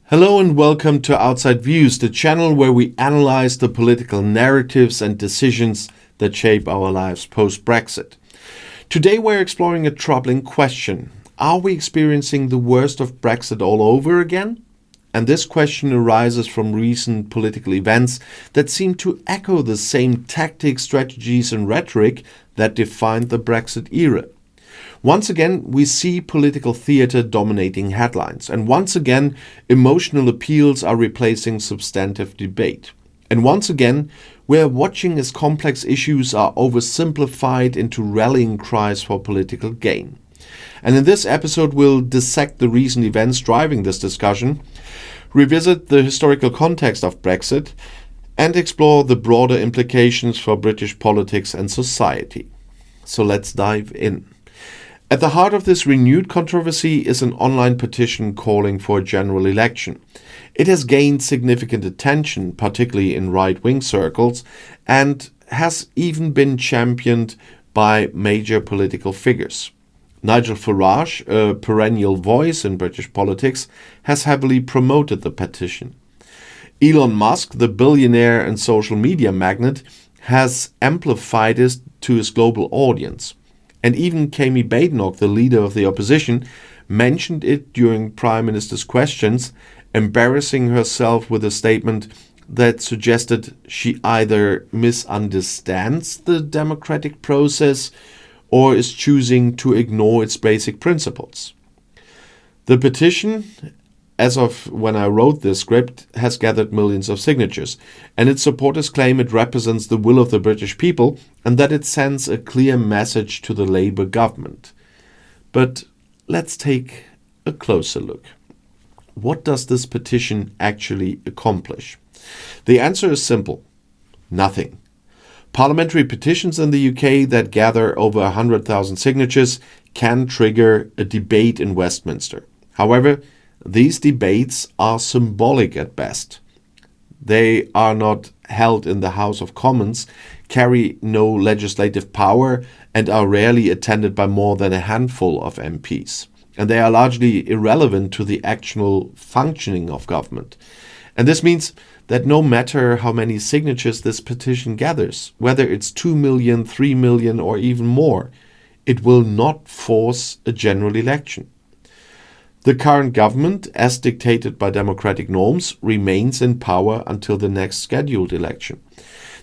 Hello and welcome to Outside Views, the channel where we analyze the political narratives and decisions that shape our lives post-Brexit. Today we're exploring a troubling question. Are we experiencing the worst of Brexit all over again? And this question arises from recent political events that seem to echo the same tactics, strategies and rhetoric that defined the Brexit era. Once again, we see political theatre dominating headlines, and once again, emotional appeals are replacing substantive debate. And once again, we're watching as complex issues are oversimplified into rallying cries for political gain. And in this episode, we'll dissect the recent events driving this discussion, revisit the historical context of Brexit, and explore the broader implications for British politics and society. So let's dive in. At the heart of this renewed controversy is an online petition calling for a general election. It has gained significant attention, particularly in right-wing circles, and has even been championed by major political figures. Nigel Farage, a perennial voice in British politics, has heavily promoted the petition. Elon Musk, the billionaire and social media magnate, has amplified it to his global audience. And even Kemi Badenoch, the leader of the opposition, mentioned it during Prime Minister's questions, embarrassing herself with a statement that suggested she either misunderstands the democratic process or is choosing to ignore its basic principles. The petition, as of when I wrote this script, has gathered millions of signatures, and its supporters claim it represents the will of the British people and that it sends a clear message to the Labour government. But let's take a closer look. What does this petition actually accomplish? The answer is simple: nothing. Parliamentary petitions in the UK that gather over 100,000 signatures can trigger a debate in Westminster. However, these debates are symbolic at best. They are not held in the House of Commons, carry no legislative power, and are rarely attended by more than a handful of MPs. And they are largely irrelevant to the actual functioning of government. And this means that no matter how many signatures this petition gathers, whether it's 2 million, 3 million, or even more, it will not force a general election. The current government, as dictated by democratic norms, remains in power until the next scheduled election.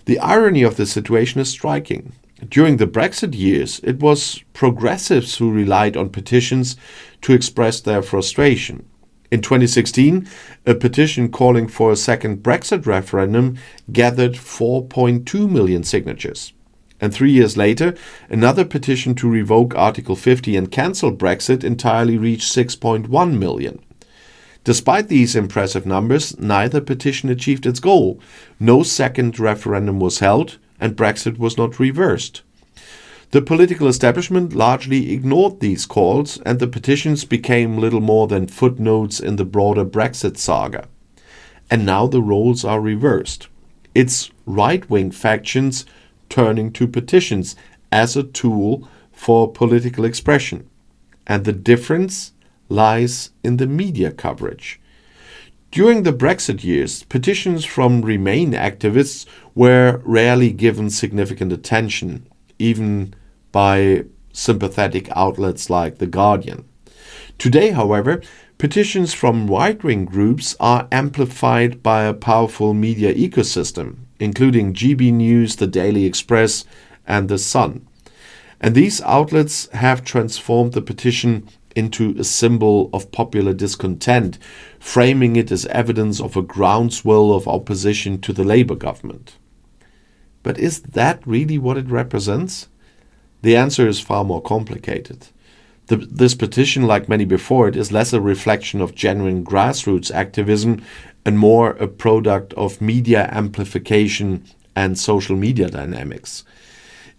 The irony of the situation is striking. During the Brexit years, it was progressives who relied on petitions to express their frustration. In 2016, a petition calling for a second Brexit referendum gathered 4.2 million signatures. And 3 years later, another petition to revoke Article 50 and cancel Brexit entirely reached 6.1 million. Despite these impressive numbers, neither petition achieved its goal. No second referendum was held, and Brexit was not reversed. The political establishment largely ignored these calls, and the petitions became little more than footnotes in the broader Brexit saga. And now the roles are reversed. It's right-wing factions turning to petitions as a tool for political expression. And the difference lies in the media coverage. During the Brexit years, petitions from Remain activists were rarely given significant attention, even by sympathetic outlets like The Guardian. Today, however, petitions from right-wing groups are amplified by a powerful media ecosystem, including GB News, The Daily Express, and The Sun. And these outlets have transformed the petition into a symbol of popular discontent, framing it as evidence of a groundswell of opposition to the Labour government. But is that really what it represents? The answer is far more complicated. This petition, like many before it, is less a reflection of genuine grassroots activism and more a product of media amplification and social media dynamics.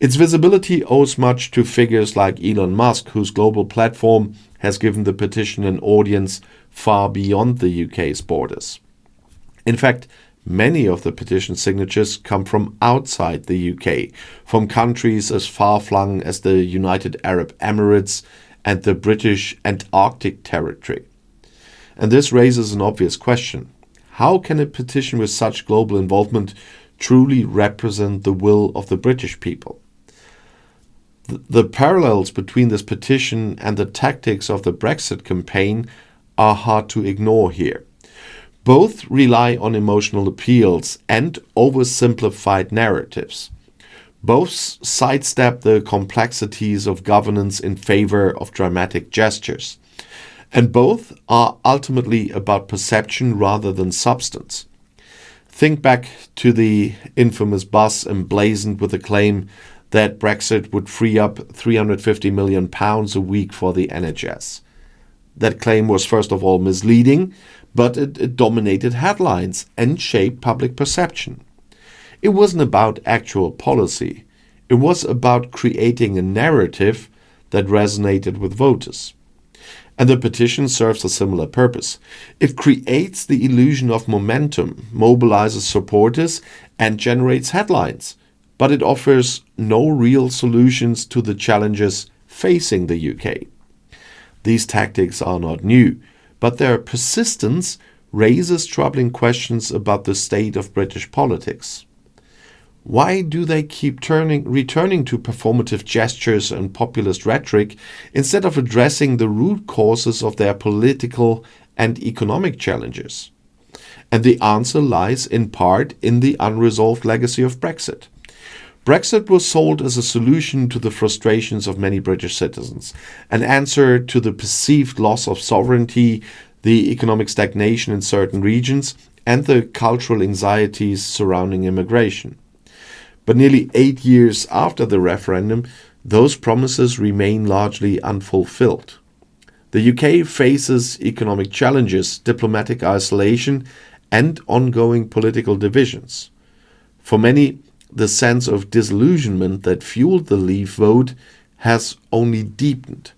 Its visibility owes much to figures like Elon Musk, whose global platform has given the petition an audience far beyond the UK's borders. In fact, many of the petition signatures come from outside the UK, from countries as far-flung as the United Arab Emirates and the British Antarctic Territory. And this raises an obvious question. How can a petition with such global involvement truly represent the will of the British people? The parallels between this petition and the tactics of the Brexit campaign are hard to ignore here. Both rely on emotional appeals and oversimplified narratives. Both sidestep the complexities of governance in favor of dramatic gestures. And both are ultimately about perception rather than substance. Think back to the infamous bus emblazoned with the claim that Brexit would free up £350 million a week for the NHS. That claim was first of all misleading, but it dominated headlines and shaped public perception. It wasn't about actual policy. It was about creating a narrative that resonated with voters. And the petition serves a similar purpose. It creates the illusion of momentum, mobilizes supporters, and generates headlines. But it offers no real solutions to the challenges facing the UK. These tactics are not new, but their persistence raises troubling questions about the state of British politics. Why do they keep returning to performative gestures and populist rhetoric instead of addressing the root causes of their political and economic challenges? And the answer lies in part in the unresolved legacy of Brexit. Brexit was sold as a solution to the frustrations of many British citizens, an answer to the perceived loss of sovereignty, the economic stagnation in certain regions, and the cultural anxieties surrounding immigration. But nearly 8 years after the referendum, those promises remain largely unfulfilled. The UK faces economic challenges, diplomatic isolation, and ongoing political divisions. For many, the sense of disillusionment that fueled the Leave vote has only deepened.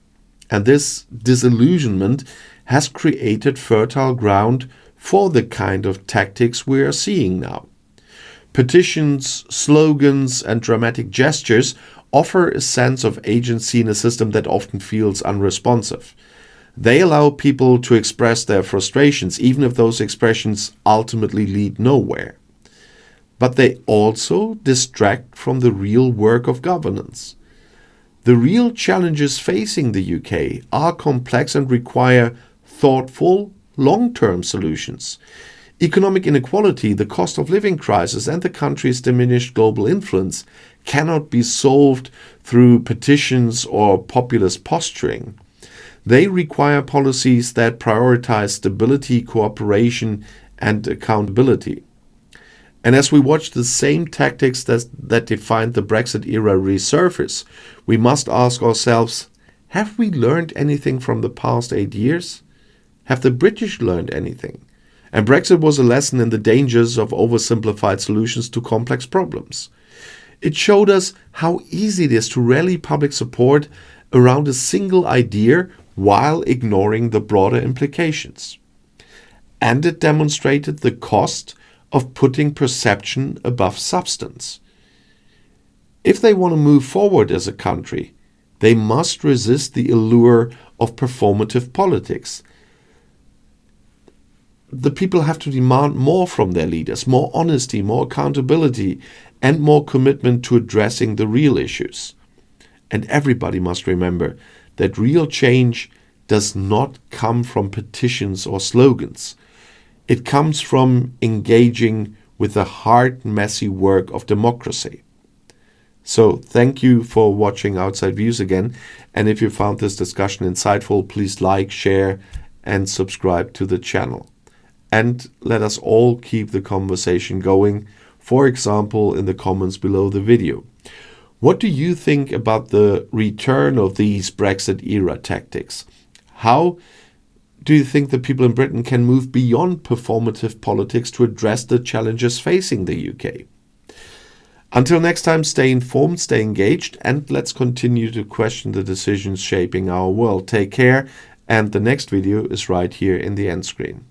And this disillusionment has created fertile ground for the kind of tactics we are seeing now. Petitions, slogans, and dramatic gestures offer a sense of agency in a system that often feels unresponsive. They allow people to express their frustrations, even if those expressions ultimately lead nowhere. But they also distract from the real work of governance. The real challenges facing the UK are complex and require thoughtful, long-term solutions. Economic inequality, the cost of living crisis, and the country's diminished global influence cannot be solved through petitions or populist posturing. They require policies that prioritize stability, cooperation, and accountability. And as we watch the same tactics that defined the Brexit era resurface, we must ask ourselves, have we learned anything from the past 8 years? Have the British learned anything? And Brexit was a lesson in the dangers of oversimplified solutions to complex problems. It showed us how easy it is to rally public support around a single idea while ignoring the broader implications. And it demonstrated the cost of putting perception above substance. If they want to move forward as a country, they must resist the allure of performative politics. The people have to demand more from their leaders, more honesty, more accountability, and more commitment to addressing the real issues. And everybody must remember that real change does not come from petitions or slogans. It comes from engaging with the hard, messy work of democracy. So thank you for watching Outside Views again. And if you found this discussion insightful, please like, share, and subscribe to the channel. And let us all keep the conversation going, for example, in the comments below the video. What do you think about the return of these Brexit-era tactics? How do you think the people in Britain can move beyond performative politics to address the challenges facing the UK? Until next time, stay informed, stay engaged, and let's continue to question the decisions shaping our world. Take care, and the next video is right here in the end screen.